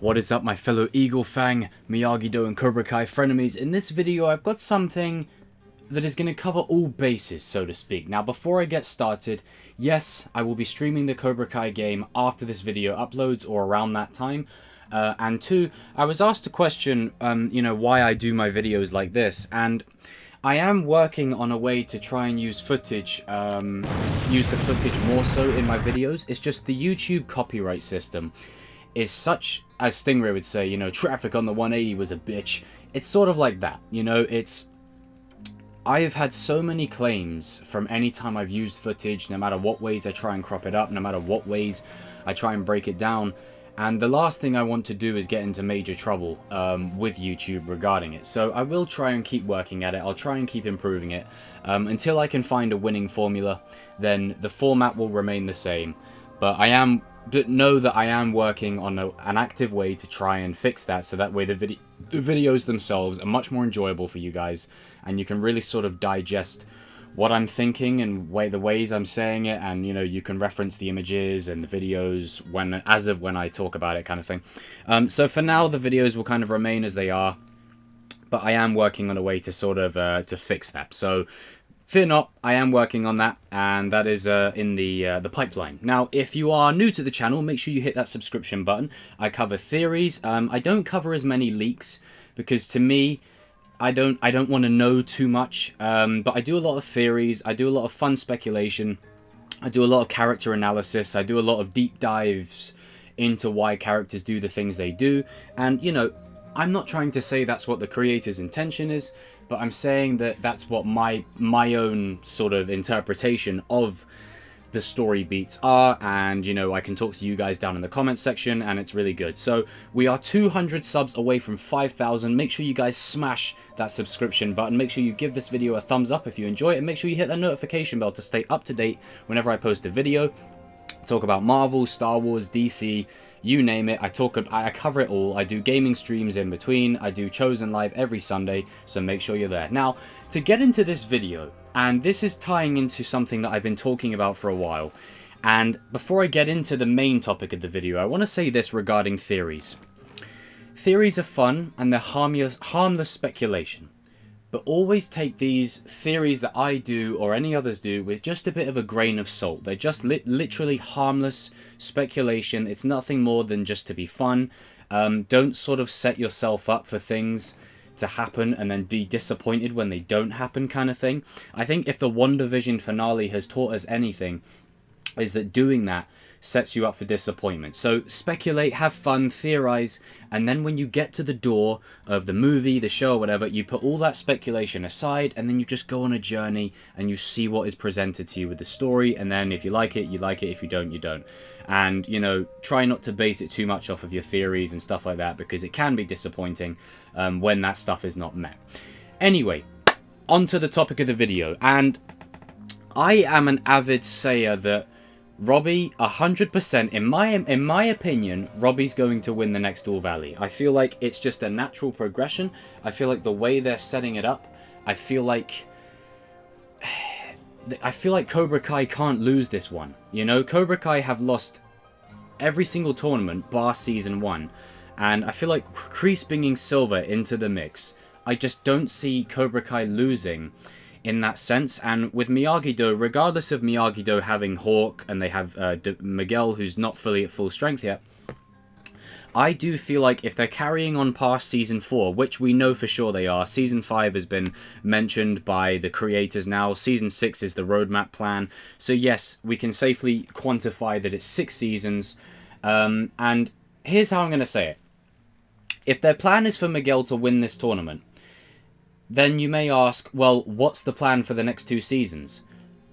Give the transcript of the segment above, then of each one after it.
What is up, my fellow Eagle Fang, Miyagi-Do and Cobra Kai frenemies? In this video I've got something that is going to cover all bases, so to speak. Now before I get started, yes, I will be streaming the Cobra Kai game after this video uploads or around that time. And two, I was asked a question, why I do my videos like this, and I am working on a way to try and use footage, use the footage more so in my videos. It's just the YouTube copyright system is such, as Stingray would say, traffic on the 180 was a bitch. It's sort of like that, I have had so many claims from any time I've used footage, no matter what ways I try and crop it up, no matter what ways I try and break it down. And the last thing I want to do is get into major trouble with YouTube regarding it. So I will try and keep working at it. I'll try and keep improving it. Until I can find a winning formula, then the format will remain the same. But know that I am working on an active way to try and fix that, so that way the videos themselves are much more enjoyable for you guys, and you can really sort of digest what I'm thinking and the ways I'm saying it, and you can reference the images and the videos as of when I talk about it, kind of thing. So for now the videos will kind of remain as they are, but I am working on a way to sort of to fix that. So fear not, I am working on that, and that is in the pipeline. Now, if you are new to the channel, make sure you hit that subscription button. I cover theories. I don't cover as many leaks because, to me, I don't want to know too much. But I do a lot of theories. I do a lot of fun speculation. I do a lot of character analysis. I do a lot of deep dives into why characters do the things they do. And I'm not trying to say that's what the creator's intention is, but I'm saying that that's what my own sort of interpretation of the story beats are, and I can talk to you guys down in the comments section, and it's really good. So we are 200 subs away from 5,000. Make sure you guys smash that subscription button. Make sure you give this video a thumbs up if you enjoy it, and make sure you hit that notification bell to stay up to date whenever I post a video. Talk about Marvel, Star Wars, DC, you name it. I cover it all. I do gaming streams in between. I do Chosen live every Sunday, so make sure you're there. Now, to get into this video, and this is tying into something that I've been talking about for a while, and before I get into the main topic of the video, I want to say this regarding theories. Theories are fun, and they're harmless speculation. But always take these theories that I do or any others do with just a bit of a grain of salt. They're just literally harmless speculation. It's nothing more than just to be fun. Don't sort of set yourself up for things to happen and then be disappointed when they don't happen, kind of thing. I think if the WandaVision finale has taught us anything, is that doing that sets you up for disappointment. So speculate, have fun, theorize, and then when you get to the door of the movie, the show, or whatever, you put all that speculation aside, and then you just go on a journey and you see what is presented to you with the story, and then if you like it, you like it. If you don't, you don't. And try not to base it too much off of your theories and stuff like that, because it can be disappointing when that stuff is not met. Anyway, on to the topic of the video, and I am an avid sayer that Robby, 100%, in my opinion, Robby's going to win the next All Valley. I feel like it's just a natural progression. I feel like the way they're setting it up, I feel like Cobra Kai can't lose this one. Cobra Kai have lost every single tournament bar season 1, and I feel like Kreese bringing Silver into the mix, I just don't see Cobra Kai losing in that sense. And with Miyagi-Do, regardless of Miyagi-Do having Hawk, and they have Miguel, who's not fully at full strength yet, I do feel like if they're carrying on past Season 4, which we know for sure they are, Season 5 has been mentioned by the creators now, Season 6 is the roadmap plan, so yes, we can safely quantify that it's 6 seasons, and here's how I'm going to say it. If their plan is for Miguel to win this tournament, then you may ask, well, what's the plan for the next 2 seasons?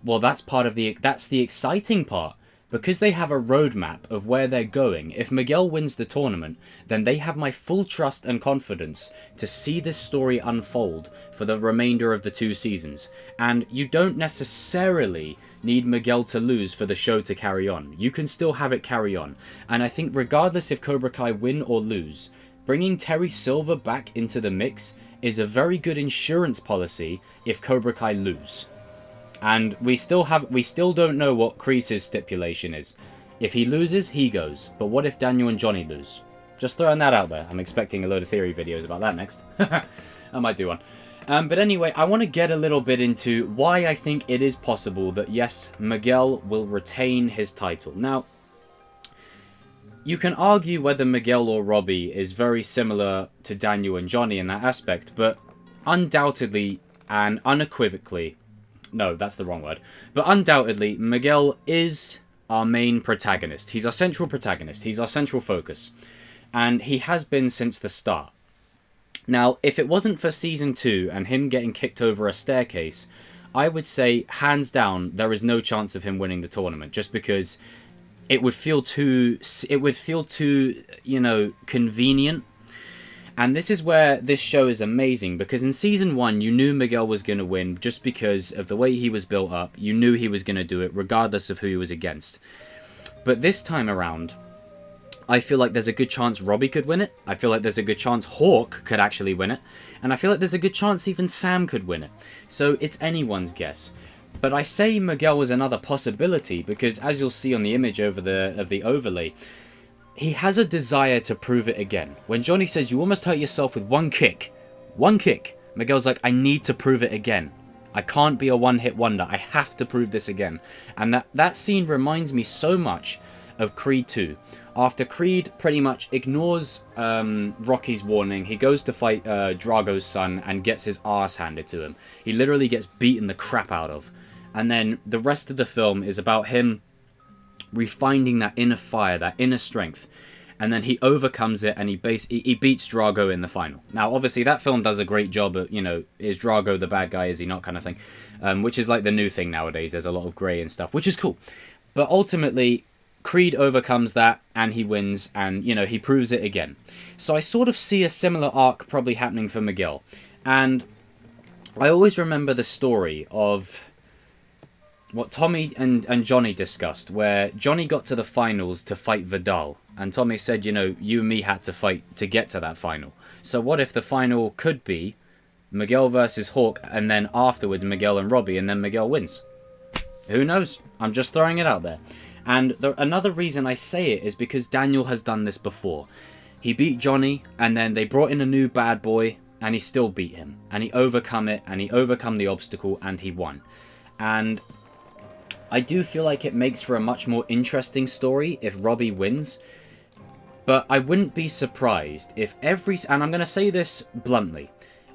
Well, that's the exciting part, because they have a roadmap of where they're going. If Miguel wins the tournament, then they have my full trust and confidence to see this story unfold for the remainder of the 2 seasons. And you don't necessarily need Miguel to lose for the show to carry on. You can still have it carry on. And I think regardless if Cobra Kai win or lose, bringing Terry Silver back into the mix is a very good insurance policy if Cobra Kai lose. And we still don't know what Kreese's stipulation is. If he loses, he goes. But what if Daniel and Johnny lose? Just throwing that out there. I'm expecting a load of theory videos about that next. I might do one. But anyway, I want to get a little bit into why I think it is possible that, yes, Miguel will retain his title. Now, you can argue whether Miguel or Robby is very similar to Daniel and Johnny in that aspect, but undoubtedly and unequivocally, no, that's the wrong word, but undoubtedly, Miguel is our main protagonist. He's our central protagonist. He's our central focus. And he has been since the start. Now, if it wasn't for Season 2 and him getting kicked over a staircase, I would say, hands down, there is no chance of him winning the tournament, just because it would feel too, you know, convenient. And this is where this show is amazing, because in Season 1, you knew Miguel was going to win just because of the way he was built up. You knew he was going to do it, regardless of who he was against. But this time around, I feel like there's a good chance Robby could win it. I feel like there's a good chance Hawk could actually win it. And I feel like there's a good chance even Sam could win it. So it's anyone's guess. But I say Miguel was another possibility because, as you'll see on the image over of the overlay, he has a desire to prove it again. When Johnny says, you almost hurt yourself with one kick, Miguel's like, I need to prove it again. I can't be a one-hit wonder. I have to prove this again. And that scene reminds me so much of Creed 2. After Creed pretty much ignores Rocky's warning, he goes to fight Drago's son and gets his ass handed to him. He literally gets beaten the crap out of. And then the rest of the film is about him refining that inner fire, that inner strength. And then he overcomes it and he beats Drago in the final. Now, obviously, that film does a great job at, you know, is Drago the bad guy, is he not kind of thing. Which is like the new thing nowadays. There's a lot of grey and stuff, which is cool. But ultimately, Creed overcomes that and he wins and, you know, he proves it again. So I sort of see a similar arc probably happening for Miguel. And I always remember the story of what Tommy and Johnny discussed, where Johnny got to the finals to fight Vidal. And Tommy said, you know, you and me had to fight to get to that final. So what if the final could be Miguel versus Hawk and then afterwards Miguel and Robby and then Miguel wins? Who knows? I'm just throwing it out there. And another reason I say it is because Daniel has done this before. He beat Johnny, and then they brought in a new bad boy, and he still beat him. And he overcome it, and he overcome the obstacle, and he won. And I do feel like it makes for a much more interesting story if Robby wins. But I wouldn't be surprised if and I'm going to say this bluntly,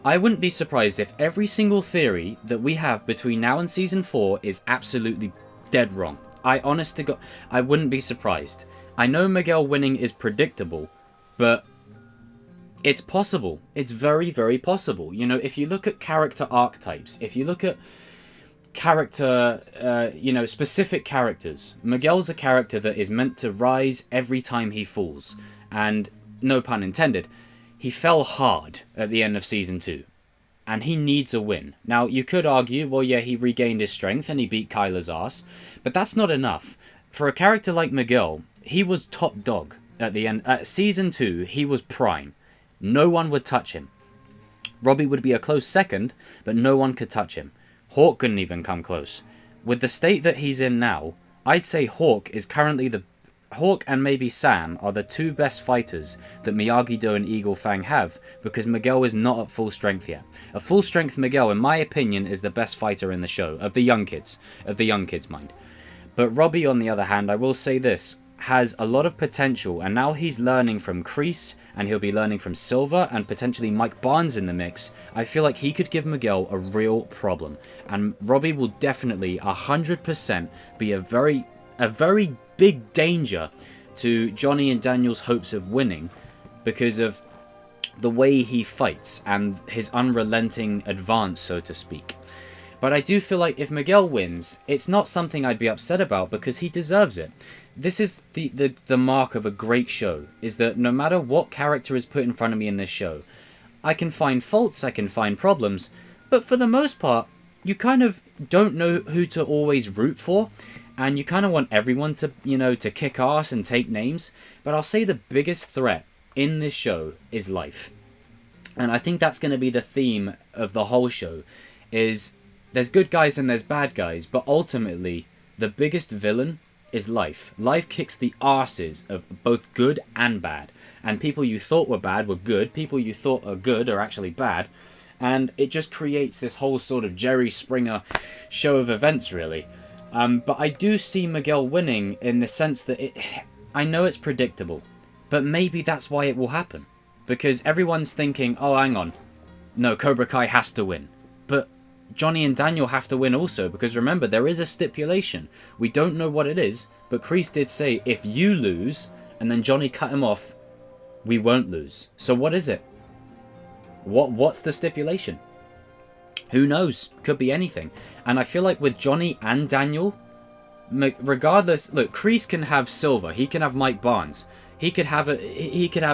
I wouldn't be surprised if every single theory that we have between now and Season 4 is absolutely dead wrong. Honest to God, I wouldn't be surprised. I know Miguel winning is predictable, but it's possible. It's very, very possible. You know, if you look at character archetypes, if you look at character, you know, specific characters, Miguel's a character that is meant to rise every time he falls. And, no pun intended, he fell hard at the end of Season 2. And he needs a win. Now, you could argue, well, yeah, he regained his strength and he beat Kyla's ass. But that's not enough. For a character like Miguel, he was top dog at the end. At Season 2, he was prime. No one would touch him. Robby would be a close second, but no one could touch him. Hawk couldn't even come close. With the state that he's in now, I'd say Hawk is currently Hawk and maybe Sam are the two best fighters that Miyagi-Do and Eagle Fang have, because Miguel is not at full strength yet. A full strength Miguel, in my opinion, is the best fighter in the show, of the young kids mind. But Robby, on the other hand, I will say this, has a lot of potential, and now he's learning from Kreese, and he'll be learning from Silver, and potentially Mike Barnes in the mix. I feel like he could give Miguel a real problem, and Robby will definitely 100% be a very big danger to Johnny and Daniel's hopes of winning because of the way he fights and his unrelenting advance, so to speak. But I do feel like if Miguel wins, it's not something I'd be upset about because he deserves it. This is the mark of a great show, is that no matter what character is put in front of me in this show, I can find faults, I can find problems, but for the most part, you kind of don't know who to always root for. And you kind of want everyone to, you know, to kick ass and take names. But I'll say the biggest threat in this show is life. And I think that's going to be the theme of the whole show. Is there's good guys and there's bad guys. But ultimately, the biggest villain is life. Life kicks the asses of both good and bad. and people you thought were bad were good, people you thought are good are actually bad, and it just creates this whole sort of Jerry Springer show of events, really. But I do see Miguel winning in the sense that I know it's predictable, but maybe that's why it will happen. Because everyone's thinking, oh, hang on, no, Cobra Kai has to win. But Johnny and Daniel have to win also, because remember, there is a stipulation. We don't know what it is, but Kreese did say, if you lose, and then Johnny cut him off, we won't lose. So what is it? What's the stipulation? Who knows? Could be anything. And I feel like with Johnny and Daniel, regardless, look, Kreese can have Silver, he can have Mike Barnes, he could have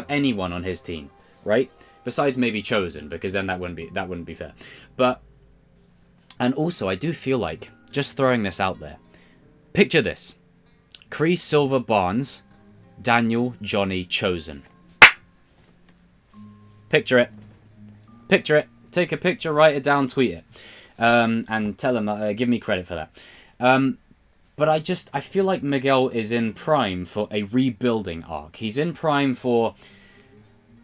anyone on his team, right? Besides maybe CHOZEN, because then that wouldn't be fair. But, and also I do feel like, just throwing this out there, picture this: Kreese, Silver, Barnes, Daniel, Johnny, CHOZEN. Picture it. Picture it. Take a picture, write it down, tweet it, and tell them, give me credit for that. But I feel like Miguel is in prime for a rebuilding arc. He's in prime for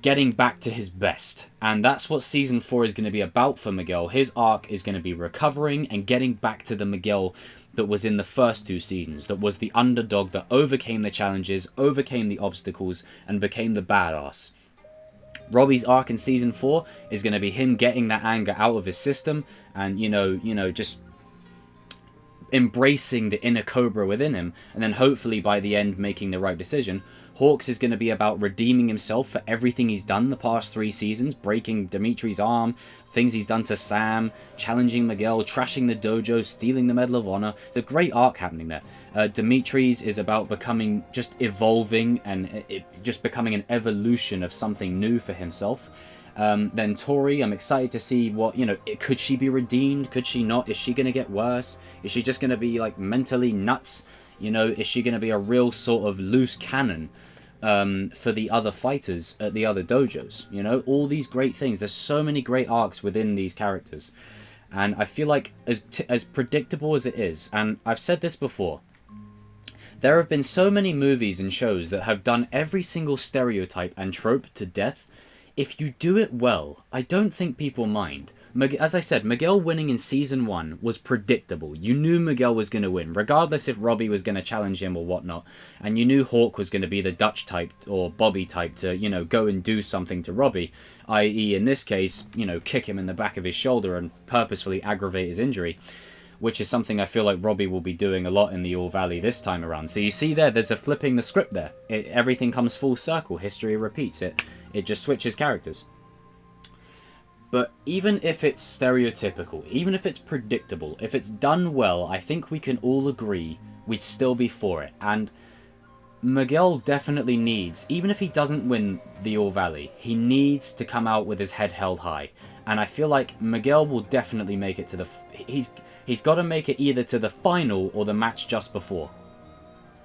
getting back to his best. And that's what Season 4 is going to be about for Miguel. His arc is going to be recovering and getting back to the Miguel that was in the first 2 seasons. That was the underdog that overcame the challenges, overcame the obstacles, and became the badass. Robby's arc in Season 4 is going to be him getting that anger out of his system and, you know, just embracing the inner Cobra within him, and then hopefully by the end making the right decision. Hawks is going to be about redeeming himself for everything he's done the past 3 seasons, breaking Dimitri's arm, things he's done to Sam, challenging Miguel, trashing the dojo, stealing the Medal of Honor. It's a great arc happening there. Dimitri's is about becoming, just evolving, and just becoming an evolution of something new for himself. Then Tory, I'm excited to see what, could she be redeemed? Could she not? Is she going to get worse? Is she just going to be like mentally nuts? Is she going to be a real sort of loose cannon for the other fighters at the other dojos? All these great things. There's so many great arcs within these characters. And I feel like as predictable as it is, and I've said this before, there have been so many movies and shows that have done every single stereotype and trope to death. If you do it well, I don't think people mind. As I said, Miguel winning in Season 1 was predictable. You knew Miguel was going to win, regardless if Robby was going to challenge him or whatnot. And you knew Hawk was going to be the Dutch type or Bobby type to, go and do something to Robby. I.e., in this case, kick him in the back of his shoulder and purposefully aggravate his injury. Which is something I feel like Robby will be doing a lot in the All Valley this time around. So you see there's a flipping the script there. Everything comes full circle. History repeats it. It just switches characters. But even if it's stereotypical, even if it's predictable, if it's done well, I think we can all agree we'd still be for it. And Miguel definitely needs, even if he doesn't win the All Valley, he needs to come out with his head held high. And I feel like Miguel will definitely make it to the... He's got to make it either to the final or the match just before.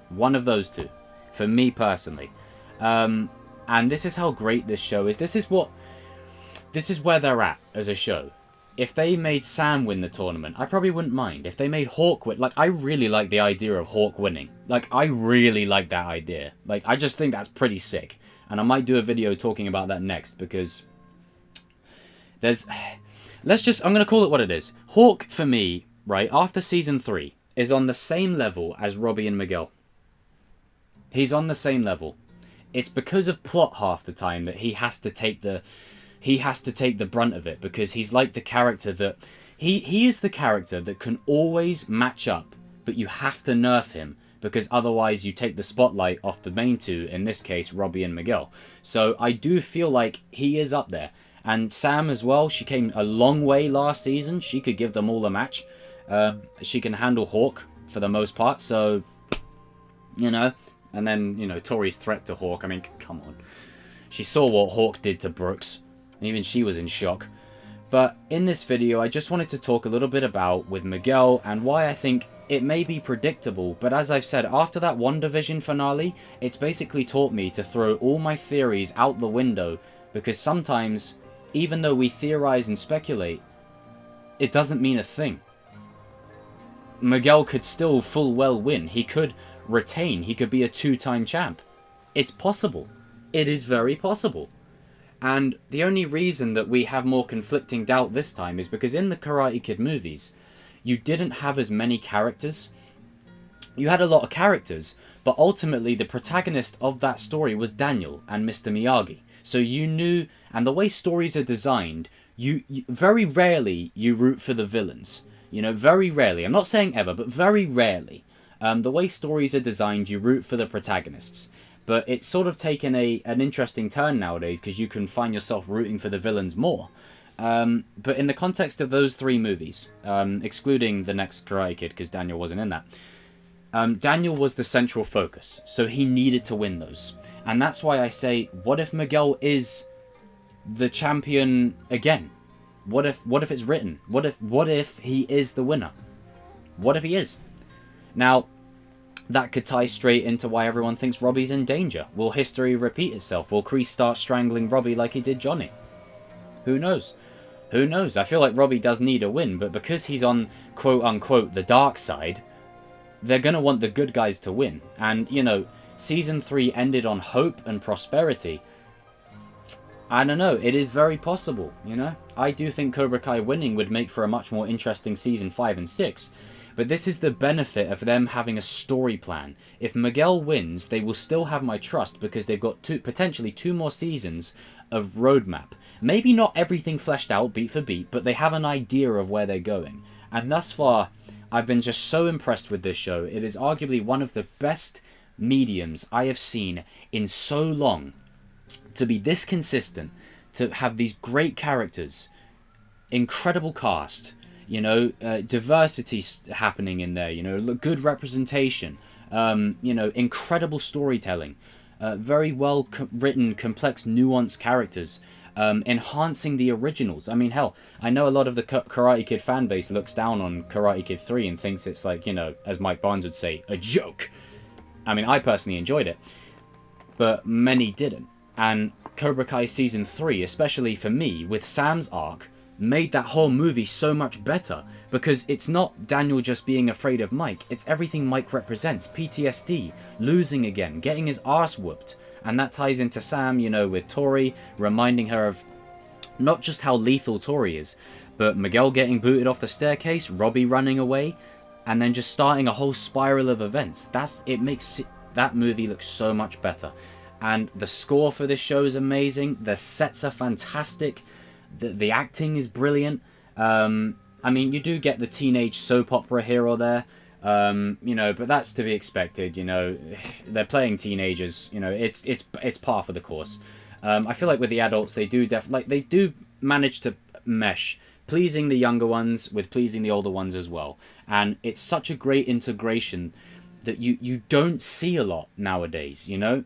One of those two. For me personally. And this is how great this show is. This is where they're at as a show. If they made Sam win the tournament, I probably wouldn't mind. If they made Hawk win... I really like the idea of Hawk winning. I really like that idea. I just think that's pretty sick. And I might do a video talking about that next, because... there's... I'm going to call it what it is. Hawk, for me, right, after Season 3, is on the same level as Robby and Miguel. He's on the same level. It's because of plot half the time that he has to take the brunt of it, because he's like the character that... He is the character that can always match up, but you have to nerf him, because otherwise you take the spotlight off the main two, in this case, Robby and Miguel. So I do feel like he is up there. And Sam as well, she came a long way last season. She could give them all a match. She can handle Hawk for the most part, so, And then, Tory's threat to Hawk, I mean, come on. She saw what Hawk did to Brooks, and even she was in shock. But in this video, I just wanted to talk a little bit about with Miguel and why I think it may be predictable, but as I've said, after that WandaVision finale, it's basically taught me to throw all my theories out the window, because sometimes... even though we theorize and speculate, it doesn't mean a thing. Miguel could still full well win. He could retain. He could be a 2-time champ. It's possible. It is very possible. And the only reason that we have more conflicting doubt this time is because in the Karate Kid movies, you didn't have as many characters. You had a lot of characters, but ultimately the protagonist of that story was Daniel and Mr. Miyagi. So you knew, and the way stories are designed, you very rarely you root for the villains. You know, very rarely. I'm not saying ever, but very rarely. The way stories are designed, you root for the protagonists. But it's sort of taken an interesting turn nowadays because you can find yourself rooting for the villains more. But in the context of those three movies, excluding the next Karate Kid because Daniel wasn't in that, Daniel was the central focus. So he needed to win those. And that's why I say, what if Miguel is the champion again? What if it's written? What if he is the winner? What if he is? Now, that could tie straight into why everyone thinks Robby's in danger. Will history repeat itself? Will Kreese start strangling Robby like he did Johnny? Who knows? Who knows? I feel like Robby does need a win, but because he's on quote-unquote the dark side, they're going to want the good guys to win. And, you know, Season 3 ended on hope and prosperity. I don't know, it is very possible, you know? I do think Cobra Kai winning would make for a much more interesting Season 5 and 6. But this is the benefit of them having a story plan. If Miguel wins, they will still have my trust because they've got potentially two more seasons of roadmap. Maybe not everything fleshed out beat for beat, but they have an idea of where they're going. And thus far, I've been just so impressed with this show. It is arguably one of the best mediums I have seen in so long. To be this consistent, to have these great characters, incredible cast, you know, diversity happening in there, you know, good representation, you know, incredible storytelling, very well written, complex, nuanced characters, enhancing the originals. I mean, hell, I know a lot of the Karate Kid fan base looks down on Karate Kid 3 and thinks it's like, you know, as Mike Barnes would say, a joke. I mean, I personally enjoyed it, but many didn't. And Cobra Kai Season 3, especially for me, with Sam's arc, made that whole movie so much better. Because it's not Daniel just being afraid of Mike, it's everything Mike represents. PTSD, losing again, getting his ass whooped. And that ties into Sam, you know, with Tory, reminding her of not just how lethal Tory is, but Miguel getting booted off the staircase, Robby running away, and then just starting a whole spiral of events. It makes that movie look so much better. And the score for this show is amazing. The sets are fantastic. The acting is brilliant. I mean, you do get the teenage soap opera hero there, you know, but that's to be expected. You know, they're playing teenagers. You know, it's par for the course. I feel like with the adults, they do manage to mesh, pleasing the younger ones with pleasing the older ones as well. And it's such a great integration that you don't see a lot nowadays. You know.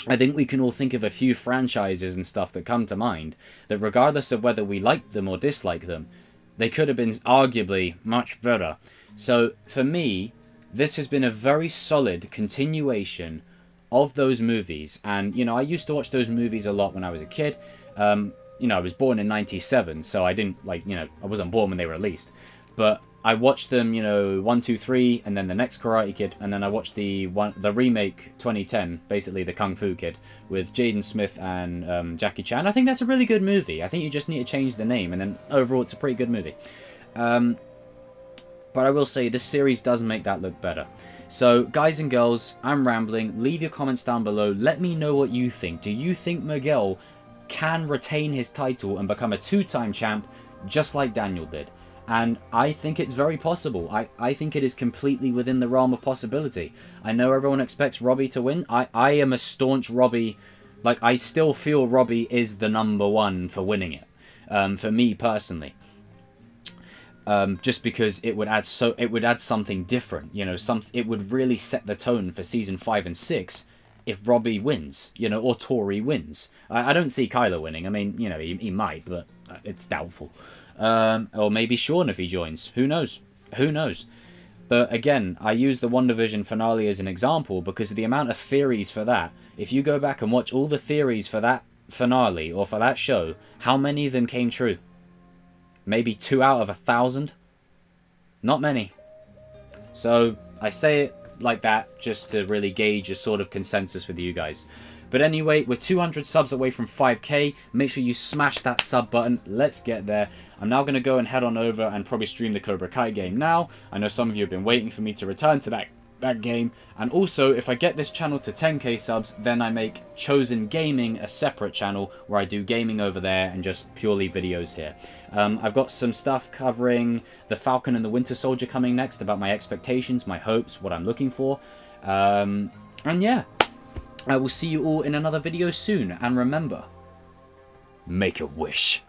I think we can all think of a few franchises and stuff that come to mind that regardless of whether we like them or dislike them, they could have been arguably much better. So for me, this has been a very solid continuation of those movies. And, you know, I used to watch those movies a lot when I was a kid. You know, I was born in 97, so I didn't, like, you know, I wasn't born when they were released. But I watched them, you know, 1, 2, 3, and then the next Karate Kid, and then I watched the remake 2010, basically the Kung Fu Kid, with Jaden Smith and Jackie Chan. I think that's a really good movie. I think you just need to change the name, and then overall it's a pretty good movie. But I will say, this series does make that look better. So, guys and girls, I'm rambling. Leave your comments down below. Let me know what you think. Do you think Miguel can retain his title and become a 2-time champ, just like Daniel did? And I think it's very possible. I think it is completely within the realm of possibility. I know everyone expects Robby to win. I am a staunch Robby. Like, I still feel Robby is the #1 for winning it. For me personally. Just because it would add something different. You know, it would really set the tone for Season 5 and 6 if Robby wins, you know, or Tory wins. I don't see Kylo winning. I mean, you know, he might, but it's doubtful. Or maybe Sean if he joins. Who knows? Who knows? But again, I use the WandaVision finale as an example because of the amount of theories for that. If you go back and watch all the theories for that finale or for that show, how many of them came true? Maybe 2 out of 1,000? Not many. So I say it like that just to really gauge a sort of consensus with you guys. But anyway, we're 200 subs away from 5k. Make sure you smash that sub button. Let's get there. I'm now going to go and head on over and probably stream the Cobra Kai game now. I know some of you have been waiting for me to return to that game. And also, if I get this channel to 10k subs, then I make Chosen Gaming a separate channel where I do gaming over there and just purely videos here. I've got some stuff covering the Falcon and the Winter Soldier coming next, about my expectations, my hopes, what I'm looking for. And yeah, I will see you all in another video soon. And remember, make a wish.